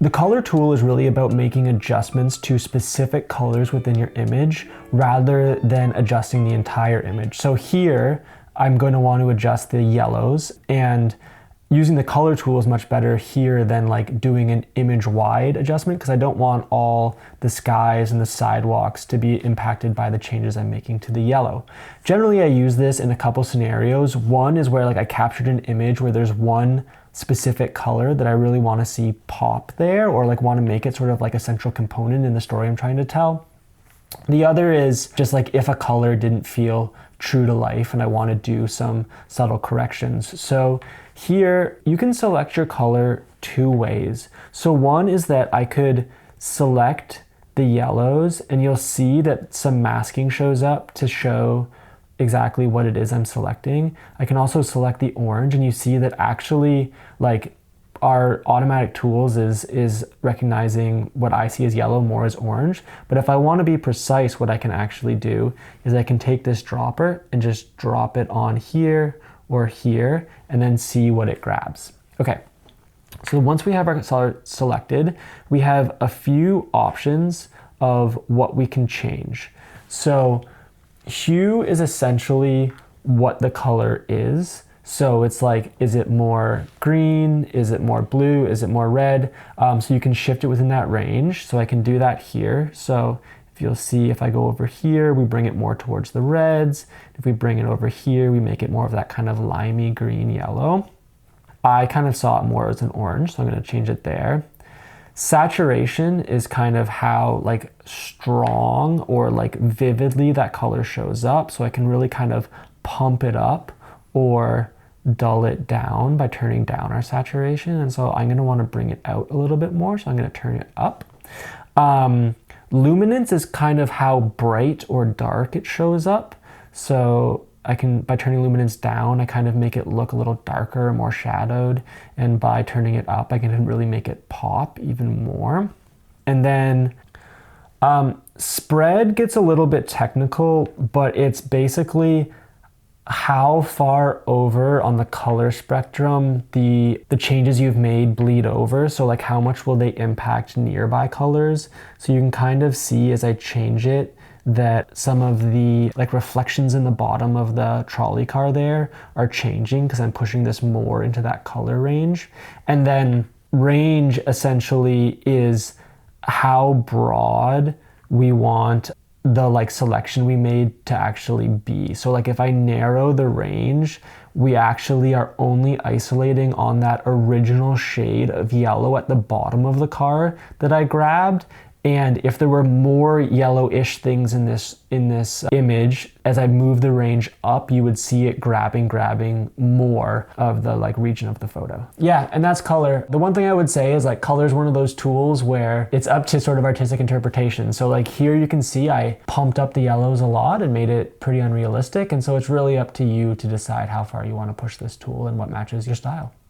The color tool is really about making adjustments to specific colors within your image rather than adjusting the entire image. So here, I'm going to want to adjust the yellows, and using the color tool is much better here than like doing an image-wide adjustment, because I don't want all the skies and the sidewalks to be impacted by the changes I'm making to the yellow. Generally, I use this in a couple scenarios. One is where like I captured an image where there's one specific color that I really want to see pop there, or like want to make it sort of like a central component in the story I'm trying to tell. The other is just like if a color didn't feel true to life and I want to do some subtle corrections. So here you can select your color two ways. So one is that I could select the yellows and you'll see that some masking shows up to show exactly what it is I'm selecting. I can also select the orange, and you see that actually like our automatic tools is recognizing what I see as yellow more as orange. But if I want to be precise, what I can actually do is I can take this dropper and just drop it on here or here and then see what it grabs. Okay, so once we have our color selected, we have a few options of what we can change. So hue is essentially what the color is. So it's like, is it more green? Is it more blue? Is it more red? So you can shift it within that range. So I can do that here. So if you'll see, if I go over here, we bring it more towards the reds. If we bring it over here, we make it more of that kind of limey green yellow. I kind of saw it more as an orange, so I'm going to change it there. Saturation is kind of how like strong or like vividly that color shows up. So I can really kind of pump it up or dull it down by turning down our saturation. And so I'm going to want to bring it out a little bit more. So I'm going to turn it up. Luminance is kind of how bright or dark it shows up. So I can, by turning luminance down, I kind of make it look a little darker, more shadowed. And by turning it up, I can really make it pop even more. And then spread gets a little bit technical, but it's basically how far over on the color spectrum the changes you've made bleed over. So like how much will they impact nearby colors? So you can kind of see as I change it that some of the like reflections in the bottom of the trolley car there are changing because I'm pushing this more into that color range. And then range essentially is how broad we want the like selection we made to actually be. So like if I narrow the range, we actually are only isolating on that original shade of yellow at the bottom of the car that I grabbed. And if there were more yellowish things in this image, as I move the range up, you would see it grabbing more of the like region of the photo. Yeah, and that's color. The one thing I would say is like color is one of those tools where it's up to sort of artistic interpretation. So like here you can see I pumped up the yellows a lot and made it pretty unrealistic. And so it's really up to you to decide how far you want to push this tool and what matches your style.